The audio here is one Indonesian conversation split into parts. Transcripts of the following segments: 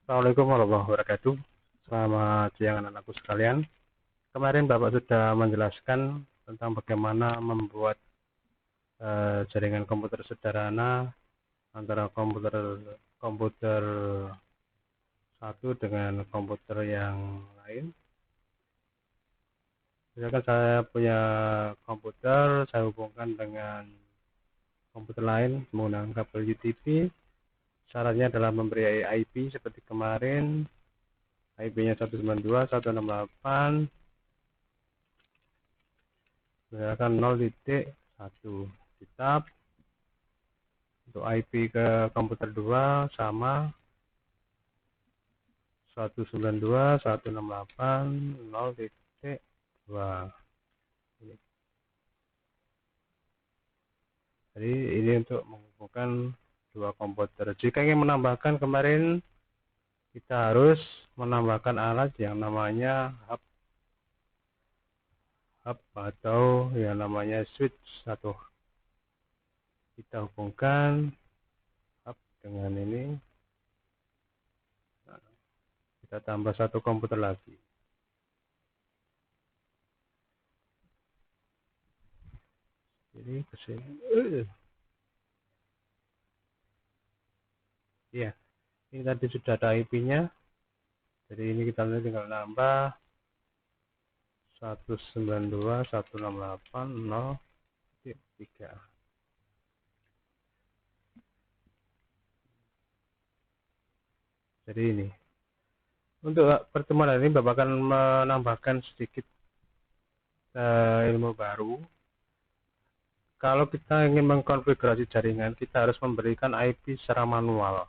Assalamualaikum warahmatullahi wabarakatuh. Selamat siang anak-anakku sekalian. Kemarin Bapak sudah menjelaskan tentang bagaimana membuat jaringan komputer sederhana antara komputer komputer satu dengan komputer yang lain. Misalkan saya punya komputer, saya hubungkan dengan komputer lain menggunakan kabel UTP. Syaratnya adalah memberi IP seperti kemarin. IP-nya 192.168, misalkan 0.1 tetap. Untuk IP ke komputer 2 sama 192.168.0.2. Jadi ini untuk menghubungkan dua komputer. Jika ingin menambahkan, kemarin kita harus menambahkan alat yang namanya hub atau yang namanya switch. Satu, kita hubungkan hub dengan ini, kita tambah satu komputer lagi. Jadi kesini, ya, ini tadi sudah ada IP-nya. Jadi ini kita tinggal nambah 192.168.0.3. Jadi ini untuk pertemuan ini Bapak akan menambahkan sedikit ilmu baru. Kalau kita ingin mengkonfigurasi jaringan, kita harus memberikan IP secara manual.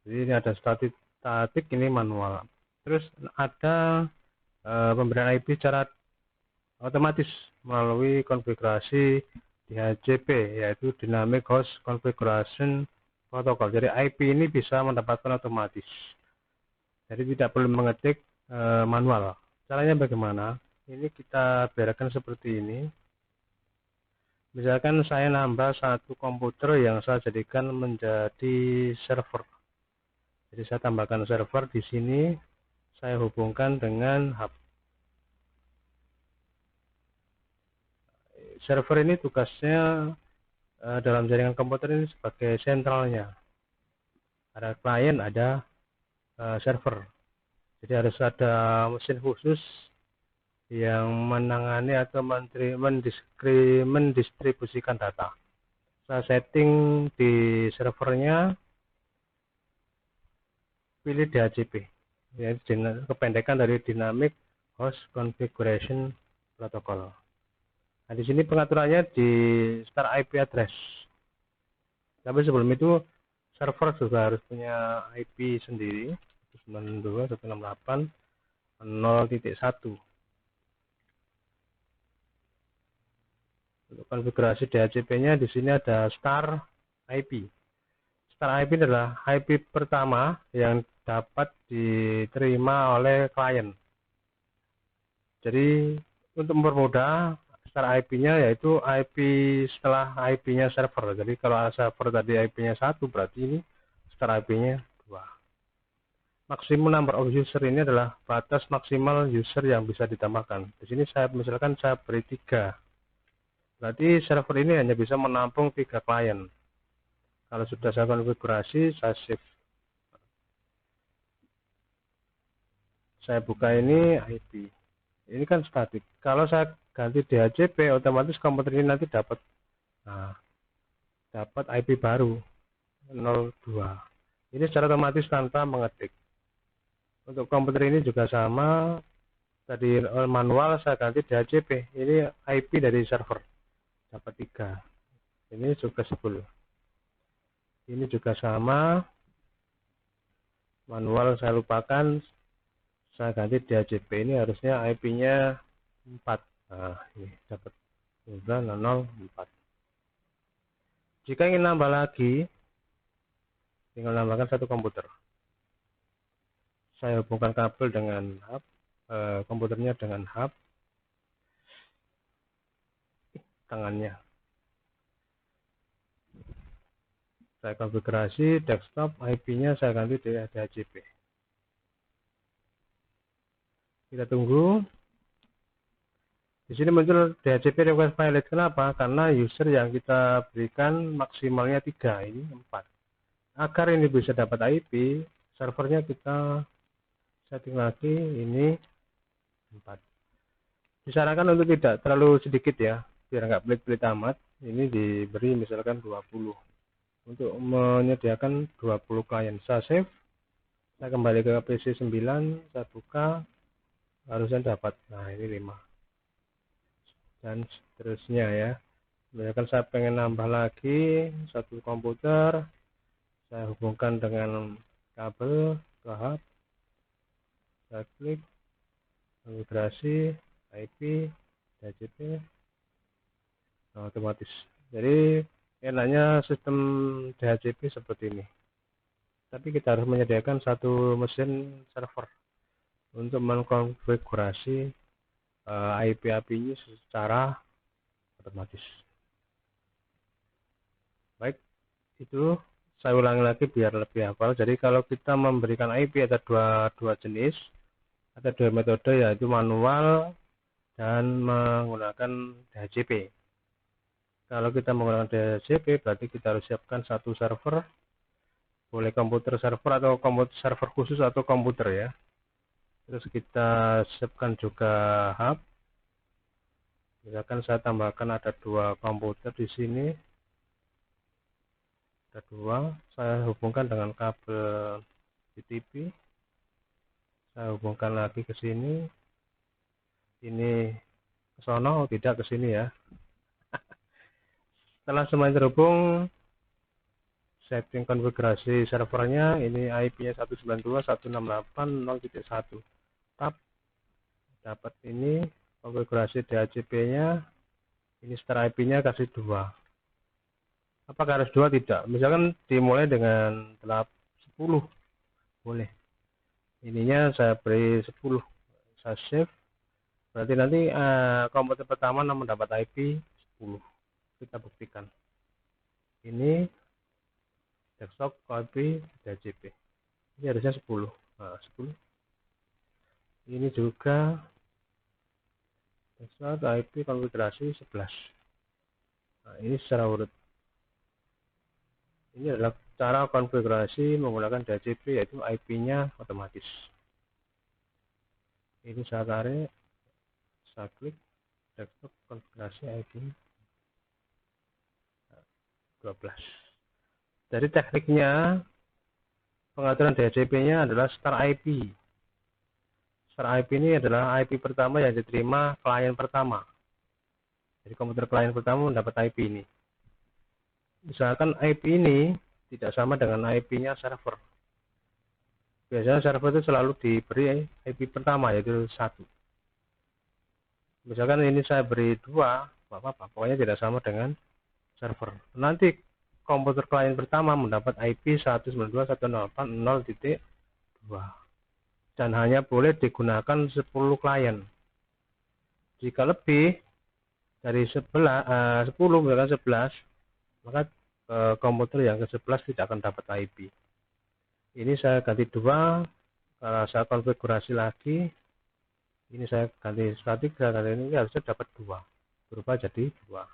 Jadi ini ada statik, ini manual. Terus ada pemberian IP secara otomatis melalui konfigurasi DHCP, yaitu Dynamic Host Configuration Protocol. Jadi IP ini bisa mendapatkan otomatis. Jadi tidak perlu mengetik manual. Caranya bagaimana? Ini kita biarkan seperti ini. Misalkan saya nambah satu komputer yang saya jadikan menjadi server. Jadi saya tambahkan server di sini, saya hubungkan dengan hub. Server ini tugasnya dalam jaringan komputer ini sebagai sentralnya. Ada klien, ada server. Jadi harus ada mesin khusus yang menangani atau mendistribusikan data. Saya setting di servernya, pilih DHCP, yaitu kependekan dari Dynamic Host Configuration Protocol. Nah, di sini pengaturannya di start IP address. Tapi sebelum itu server juga harus punya IP sendiri, 192.168.0.1. Untuk konfigurasi DHCP-nya di sini ada start IP. Start IP adalah IP pertama yang dapat diterima oleh klien. Jadi untuk mempermudah, start IP-nya yaitu IP setelah IP-nya server. Jadi kalau server tadi IP-nya 1, berarti ini start IP-nya 2. Maksimum number of user ini adalah batas maksimal user yang bisa ditambahkan. Di sini misalkan saya beri 3. Berarti server ini hanya bisa menampung 3 klien. Kalau sudah saya konfigurasi, saya save. Saya buka ini IP. Ini kan statik. Kalau saya ganti DHCP, otomatis komputer ini nanti dapat IP baru 02. Ini secara otomatis tanpa mengetik. Untuk komputer ini juga sama. Tadi manual saya ganti DHCP. Ini IP dari server. Dapat 3. Ini juga 10. Ini juga sama. Manual saya lupakan. Saya ganti DHCP. Ini harusnya IP-nya 4. Nah, ini dapat 9.0.4. Jika ingin nambah lagi, tinggal nambahkan satu komputer. Saya hubungkan kabel dengan hub, komputernya dengan hub, tangannya. Saya konfigurasi desktop, IP-nya saya ganti DHCP. Kita tunggu. Di sini muncul DHCP request file. Kenapa? Karena user yang kita berikan maksimalnya 3, ini 4. Agar ini bisa dapat IP, servernya kita setting lagi, ini 4. Disarankan untuk tidak terlalu sedikit ya, biar nggak pelit-pelit amat. Ini diberi misalkan 20. Untuk menyediakan 20 klien. Saya save, saya kembali ke PC 9, saya buka, harusnya dapat. Nah, ini 5. Dan seterusnya ya. Misalkan saya pengen nambah lagi satu komputer, saya hubungkan dengan kabel ke hub, saya klik konfigurasi IP DHCP, otomatis. Jadi enaknya sistem DHCP seperti ini. Tapi kita harus menyediakan satu mesin server untuk mengkonfigurasi IP-nya secara otomatis. Baik, itu saya ulangi lagi biar lebih hafal. Jadi kalau kita memberikan IP ada dua jenis, ada 2 metode, yaitu manual dan menggunakan DHCP. Kalau kita menggunakan DHCP berarti kita harus siapkan satu server, boleh komputer server atau komputer server khusus atau komputer ya. Terus kita siapkan juga hub. Misalkan saya tambahkan ada 2 komputer di sini, ada 2. Saya hubungkan dengan kabel TCP. Saya hubungkan lagi ke sini. Ini ke sono, tidak ke sini ya. Setelah semuanya terhubung, setting konfigurasi servernya, ini IP-nya 192.168.0.1. Tab, dapat ini konfigurasi DHCP-nya, ini star IP-nya kasih 2. Apakah harus 2? Tidak. Misalkan dimulai dengan 10, boleh. Ininya saya beri 10, saya save. Berarti nanti komputer pertama mendapat IP 10. Kita buktikan. Ini desktop IP DHCP. Ini harusnya 10. Nah, 10. Ini juga desktop IP konfigurasi 11. Nah, ini secara urut. Ini adalah cara konfigurasi menggunakan DHCP, yaitu IP-nya otomatis. Ini saya tarik, saya klik desktop konfigurasi IP 12. Jadi tekniknya pengaturan DHCP-nya adalah star IP. Star IP ini adalah IP pertama yang diterima klien pertama. Jadi komputer klien pertama mendapat IP ini. Misalkan IP ini tidak sama dengan IP-nya server. Biasanya server itu selalu diberi IP pertama, yaitu 1. Misalkan ini saya beri 2, apa-apa, pokoknya tidak sama dengan server. Nanti komputer klien pertama mendapat IP 192.168.0.2 dan hanya boleh digunakan 10 klien. Jika lebih dari 10, misalkan 11, maka komputer yang ke-11 tidak akan dapat IP. Ini saya ganti 2, kalau saya konfigurasi lagi, ini saya ganti 3, kali ini harusnya dapat 2, berubah jadi 2.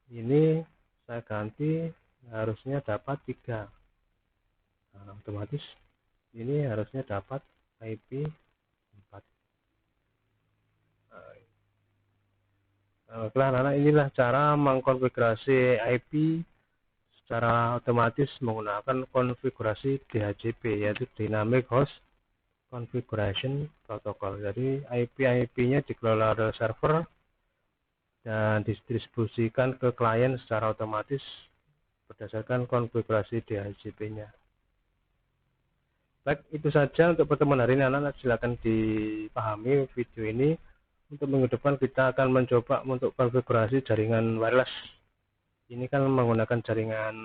Ini saya ganti, harusnya dapat 3. Nah, otomatis ini harusnya dapat IP 4. Nah, inilah cara mengkonfigurasi IP secara otomatis menggunakan konfigurasi DHCP, yaitu Dynamic Host Configuration Protocol. Jadi IP-nya dikelola oleh server dan didistribusikan ke klien secara otomatis berdasarkan konfigurasi DHCP-nya. Baik, itu saja untuk pertemuan hari ini, anak-anak. Silakan dipahami video ini. Untuk minggu depan kita akan mencoba untuk konfigurasi jaringan wireless. Ini kan menggunakan jaringan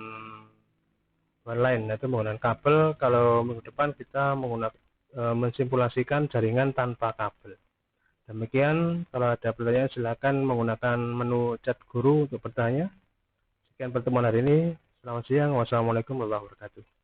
wireline, yaitu menggunakan kabel. Kalau minggu depan kita menggunakan mensimulasikan jaringan tanpa kabel. Demikian, kalau ada pertanyaan silakan menggunakan menu chat guru untuk bertanya. Sekian pertemuan hari ini. Selamat siang. Wassalamualaikum warahmatullahi wabarakatuh.